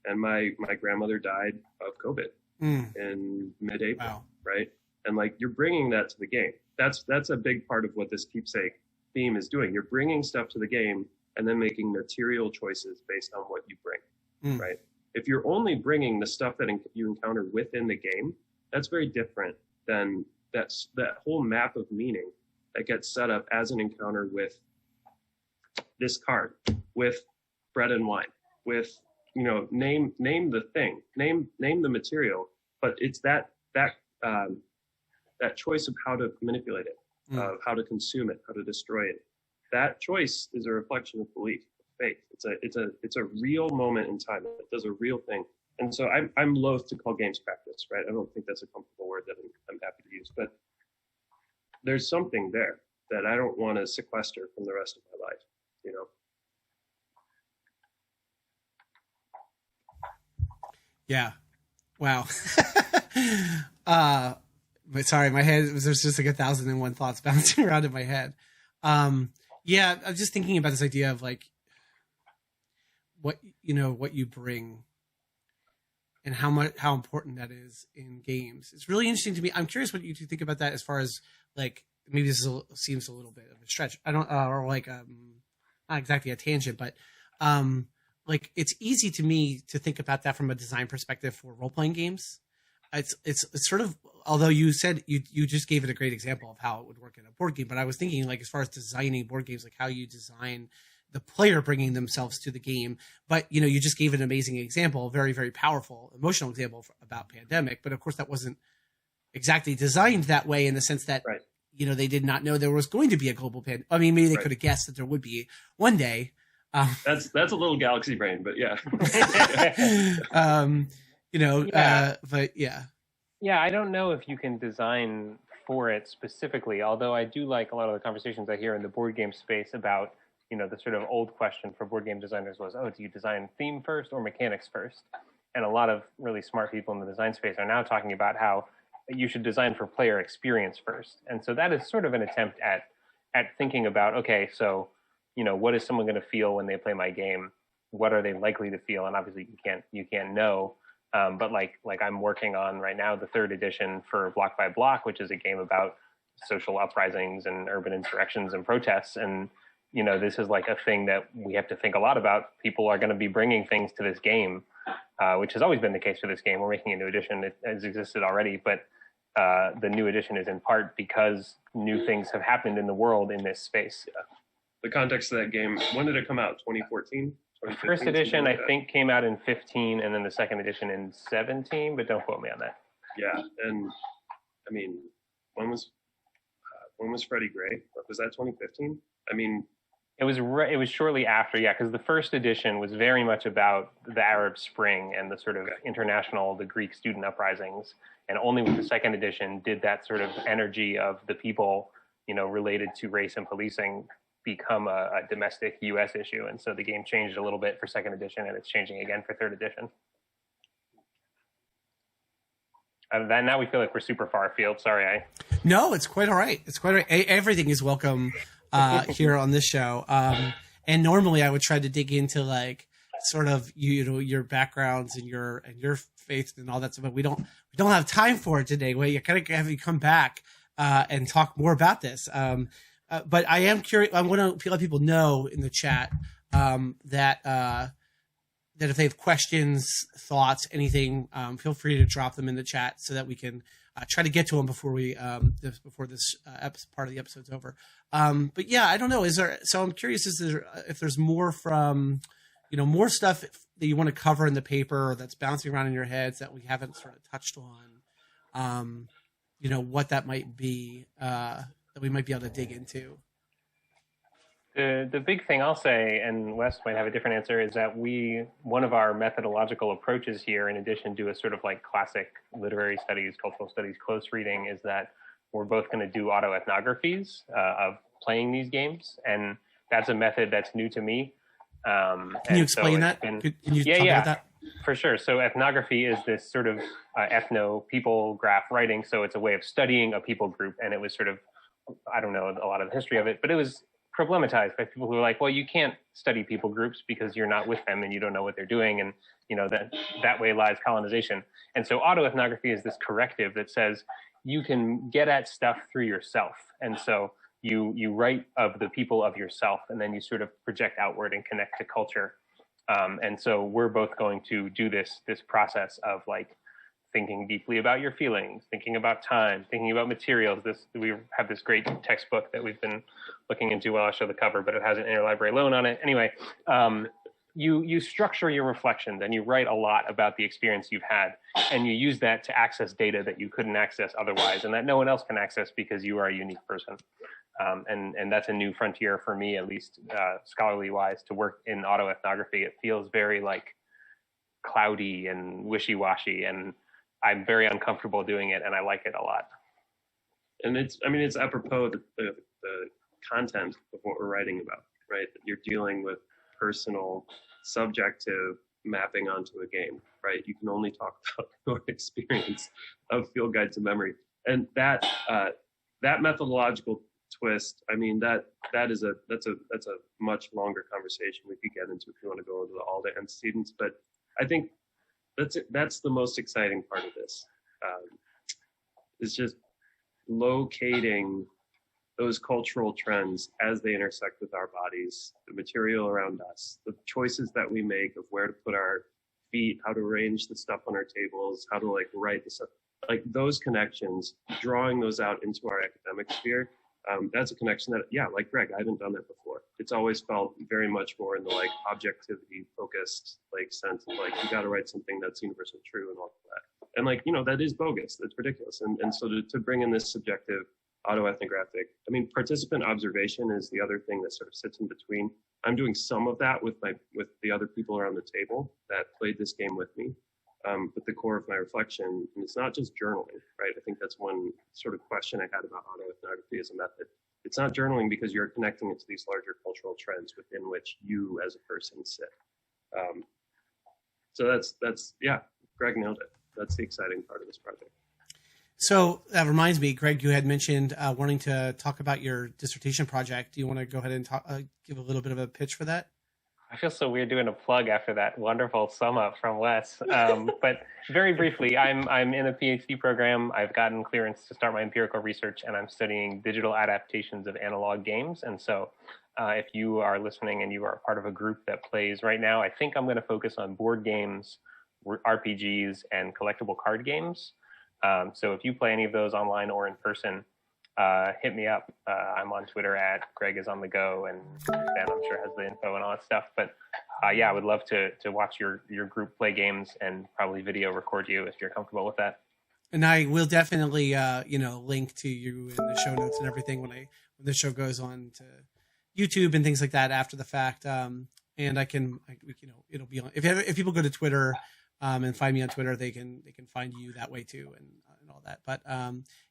Speaker 3: And my grandmother died of COVID in mid-April,
Speaker 2: Wow.
Speaker 3: right? And like, you're bringing that to the game. That's a big part of what this Keepsake theme is doing. You're bringing stuff to the game and then making material choices based on what you bring, right? If you're only bringing the stuff that you encounter within the game, that's very different than that whole map of meaning that gets set up as an encounter with this card, with bread and wine, with, name the thing, name the material, but it's that choice of how to manipulate it, of how to consume it, how to destroy it. That choice is a reflection of belief, of faith. It's a real moment in time. It does a real thing. And so I'm loath to call games practice, right? I don't think that's a comfortable word that I'm happy to use, but there's something there that I don't want to sequester from the rest of my life,
Speaker 2: Yeah. Wow. But sorry, my head there's just like 1,001 thoughts bouncing around in my head. Yeah, I'm just thinking about this idea of like what you bring and how important that is in games. It's really interesting to me. I'm curious what you two think about that as far as like, maybe this seems a little bit of a stretch. I don't, or like, not exactly a tangent, but, like it's easy to me to think about that from a design perspective for role-playing games. It's sort of, although you said you just gave it a great example of how it would work in a board game, but I was thinking like as far as designing board games, like how you design the player bringing themselves to the game. But you just gave an amazing example, a very, very powerful emotional example about pandemic. But of course that wasn't exactly designed that way in the sense that
Speaker 3: right.
Speaker 2: They did not know there was going to be a global pandemic. I mean, maybe they
Speaker 3: Right.
Speaker 2: could have guessed that there would be one day.
Speaker 3: That's a little galaxy brain, but yeah.
Speaker 2: But yeah.
Speaker 4: Yeah, I don't know if you can design for it specifically, although I do like a lot of the conversations I hear in the board game space about, the sort of old question for board game designers was, do you design theme first or mechanics first? And a lot of really smart people in the design space are now talking about how you should design for player experience first. And so that is sort of an attempt at thinking about, okay, so, what is someone going to feel when they play my game? What are they likely to feel? And obviously you can't know. But like I'm working on right now, the 3rd edition for Block by Block, which is a game about social uprisings and urban insurrections and protests. And, this is like a thing that we have to think a lot about. People are going to be bringing things to this game, which has always been the case for this game. We're making a new edition. It has existed already, but the new edition is in part because new things have happened in the world in this space.
Speaker 3: Yeah. The context of that game, when did it come out? 2014?
Speaker 4: First edition, I think, came out in 15, and then the 2nd edition in 17, but don't quote me on that.
Speaker 3: Yeah, and I mean, when was Freddie Gray? Was that 2015? I mean,
Speaker 4: it was shortly after, yeah, because the first edition was very much about the Arab Spring and the sort of the Greek student uprisings, and only with the 2nd edition did that sort of energy of the people, related to race and policing become a domestic U.S. issue. And so the game changed a little bit for 2nd edition, and it's changing again for 3rd edition. Now we feel like we're super far afield. Sorry.
Speaker 2: No, it's quite all right. It's quite all right. Everything is welcome here on this show. And normally I would try to dig into like sort of your backgrounds and your faith and all that stuff, but we don't have time for it today. Well, you kind of have you come back and talk more about this. But I am curious. I want to let people know in the chat that if they have questions, thoughts, anything, feel free to drop them in the chat so that we can try to get to them before before this part of the episode's over. But yeah, I don't know. So I'm curious if there's more from more stuff that you want to cover in the paper or that's bouncing around in your heads that we haven't sort of touched on. What that might be. That we might be able to dig into.
Speaker 4: The big thing I'll say, and Wes might have a different answer, is that one of our methodological approaches here, in addition to a sort of like classic literary studies, cultural studies, close reading, is that we're both going to do autoethnographies of playing these games. And that's a method that's new to me.
Speaker 2: Can you explain that? Can you talk about that?
Speaker 4: For sure. So ethnography is this sort of people graph writing. So it's a way of studying a people group. And it was sort of I don't know a lot of the history of it, but it was problematized by people who were like, well, you can't study people groups because you're not with them and you don't know what they're doing. And, that way lies colonization. And so autoethnography is this corrective that says you can get at stuff through yourself. And so you write of the people of yourself, and then you sort of project outward and connect to culture. And so we're both going to do this process of like thinking deeply about your feelings, thinking about time, thinking about materials. We have this great textbook that we've been looking into. Well, I'll show the cover, but it has an interlibrary loan on it. Anyway, you structure your reflections and you write a lot about the experience you've had, and you use that to access data that you couldn't access otherwise, and that no one else can access because you are a unique person. And that's a new frontier for me, at least scholarly wise, to work in autoethnography. It feels very like cloudy and wishy-washy, and I'm very uncomfortable doing it, and I like it a lot.
Speaker 3: And it's apropos the content of what we're writing about, right? You're dealing with personal, subjective mapping onto a game, right? You can only talk about your experience of Field Guide to Memory, and that methodological twist. I mean, that's a much longer conversation we could get into if you want to go into all the antecedents. But I think that's the most exciting part of this. Is just locating those cultural trends as they intersect with our bodies, the material around us, the choices that we make of where to put our feet, how to arrange the stuff on our tables, how to like write the stuff, like those connections, drawing those out into our academic sphere. That's a connection that, yeah, like Greg, I haven't done that before. It's always felt very much more in the like objectivity focused like sense of like, you got to write something that's universal true and all of that. And like, that is bogus. That's ridiculous. And so to bring in this subjective autoethnographic, participant observation is the other thing that sort of sits in between. I'm doing some of that with the other people around the table that played this game with me. But the core of my reflection, and it's not just journaling, right? I think that's one sort of question I had about autoethnography as a method. It's not journaling because you're connecting it to these larger cultural trends within which you as a person sit. So that's yeah, Greg nailed it. That's the exciting part of this project.
Speaker 2: So that reminds me, Greg, you had mentioned wanting to talk about your dissertation project. Do you want to go ahead and give a little bit of a pitch for that?
Speaker 4: I feel so weird doing a plug after that wonderful sum up from Wes. But very briefly, I'm in a PhD program. I've gotten clearance to start my empirical research, and I'm studying digital adaptations of analog games. And so if you are listening and you are part of a group that plays right now, I think I'm going to focus on board games, RPGs, and collectible card games. So if you play any of those online or in person, hit me up. I'm on Twitter at Greg is on the go, and Dan, I'm sure, has the info and all that stuff. But yeah, I would love to watch your group play games and probably video record you if you're comfortable with that.
Speaker 2: And I will definitely link to you in the show notes and everything when the show goes on to YouTube and things like that after the fact. And it'll be on if people go to Twitter and find me on Twitter, they can find you that way too and all that. But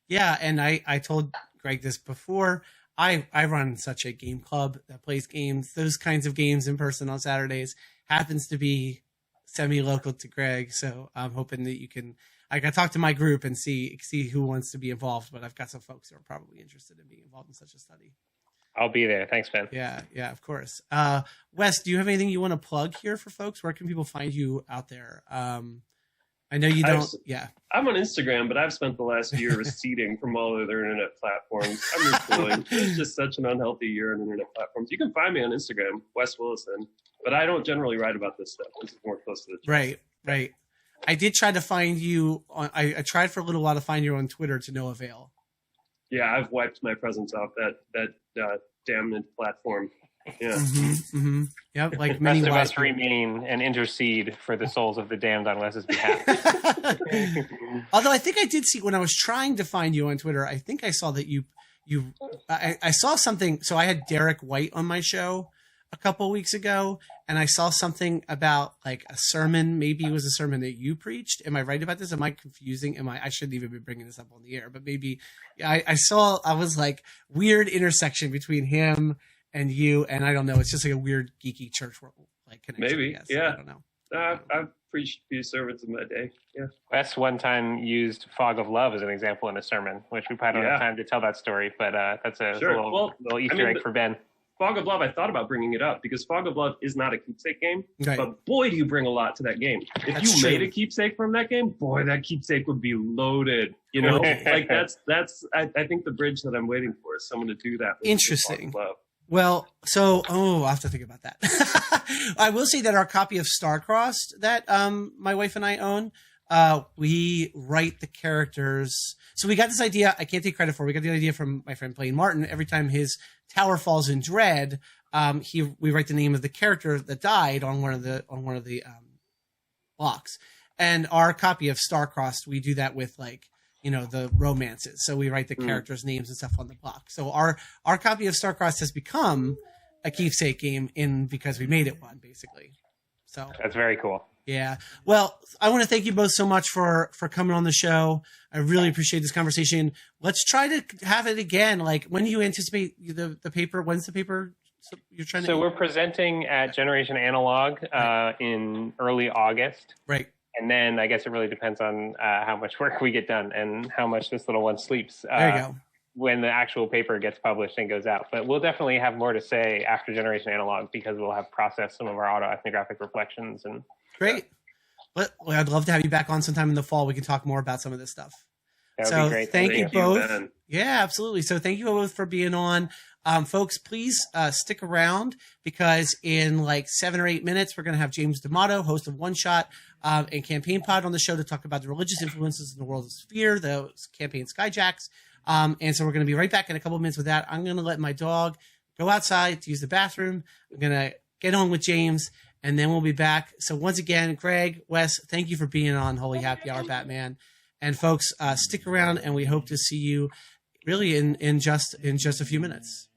Speaker 2: yeah, and I told Greg this before. I run such a game club that plays games, those kinds of games in person on Saturdays. Happens to be semi-local to Greg, so I'm hoping that you can. I got to talk to my group and see who wants to be involved. But I've got some folks who are probably interested in being involved in such a study.
Speaker 4: I'll be there. Thanks, Ben.
Speaker 2: Yeah, of course. Wes, do you have anything you want to plug here for folks? Where can people find you out there? I know you don't. Yeah,
Speaker 3: I'm on Instagram, but I've spent the last year receding from all other internet platforms. I'm refueling. It's just such an unhealthy year on internet platforms. You can find me on Instagram, Wes Willison, but I don't generally write about this stuff. This is more close to the truth.
Speaker 2: Right. I did try to find you on. I tried for a little while to find you on Twitter to no avail.
Speaker 3: Yeah, I've wiped my presence off that damned platform. Yeah.
Speaker 2: Yep, like many
Speaker 4: of us remain and intercede for the souls of the damned on Wes's behalf.
Speaker 2: Although I think I did see when I was trying to find you on Twitter, I think I saw that I saw something. So I had Derek White on my show a couple weeks ago, and I saw something about like a sermon. Maybe it was a sermon that you preached. Am I right about this? Am I confusing? I shouldn't even be bringing this up on the air, but maybe I was like weird intersection between him and you, and I don't know. It's just like a weird geeky church world like connection.
Speaker 3: Maybe,
Speaker 2: I guess.
Speaker 3: yeah.
Speaker 2: I don't know.
Speaker 3: I've few sermons in my day. Yeah.
Speaker 4: Wes one time used Fog of Love as an example in a sermon, which we probably don't have time to tell that story, but that's a little Easter egg for Ben.
Speaker 3: Fog of Love, I thought about bringing it up because Fog of Love is not a Keepsake game,
Speaker 2: right.
Speaker 3: But boy, do you bring a lot to that game. If you made a Keepsake from that game, boy, that Keepsake would be loaded. You know, like that's. I think the bridge that I'm waiting for is someone to do that.
Speaker 2: Interesting.
Speaker 3: Fog of Love.
Speaker 2: Well, so I'll have to think about that. I will say that our copy of Starcrossed that my wife and I own, we write the characters. So we got this idea. I can't take credit for it. We got the idea from my friend Blaine Martin. Every time his tower falls in dread, we write the name of the character that died on one of the blocks. And our copy of Starcrossed, we do that with the romances. So we write the characters' names and stuff on the block. So our copy of Starcrossed has become a Keepsake game because we made it one, basically. So
Speaker 4: that's very cool.
Speaker 2: Yeah. Well, I want to thank you both so much for coming on the show. I really appreciate this conversation. Let's try to have it again. Like, when do you anticipate the paper? When's the paper you're trying to?
Speaker 4: So we're presenting at Generation Analog in early August.
Speaker 2: Right.
Speaker 4: And then I guess it really depends on how much work we get done and how much this little one sleeps.
Speaker 2: There you go.
Speaker 4: When the actual paper gets published and goes out. But we'll definitely have more to say after Generation Analog because we'll have processed some of our autoethnographic reflections. And
Speaker 2: great. Well, I'd love to have you back on sometime in the fall. We can talk more about some of this stuff.
Speaker 4: That would be great.
Speaker 2: Thank you both. Ben. Yeah, absolutely. So thank you both for being on. Folks, please stick around because in like 7 or 8 minutes, we're going to have James D'Amato, host of One Shot and Campaign Pod on the show to talk about the religious influences in the world of Sphere, the campaign Skyjacks. And so we're going to be right back in a couple of minutes with that. I'm going to let my dog go outside to use the bathroom. I'm going to get on with James, and then we'll be back. So once again, Greg, Wes, thank you for being on Holy Happy Hour, Batman. And folks, stick around, and we hope to see you really in just a few minutes.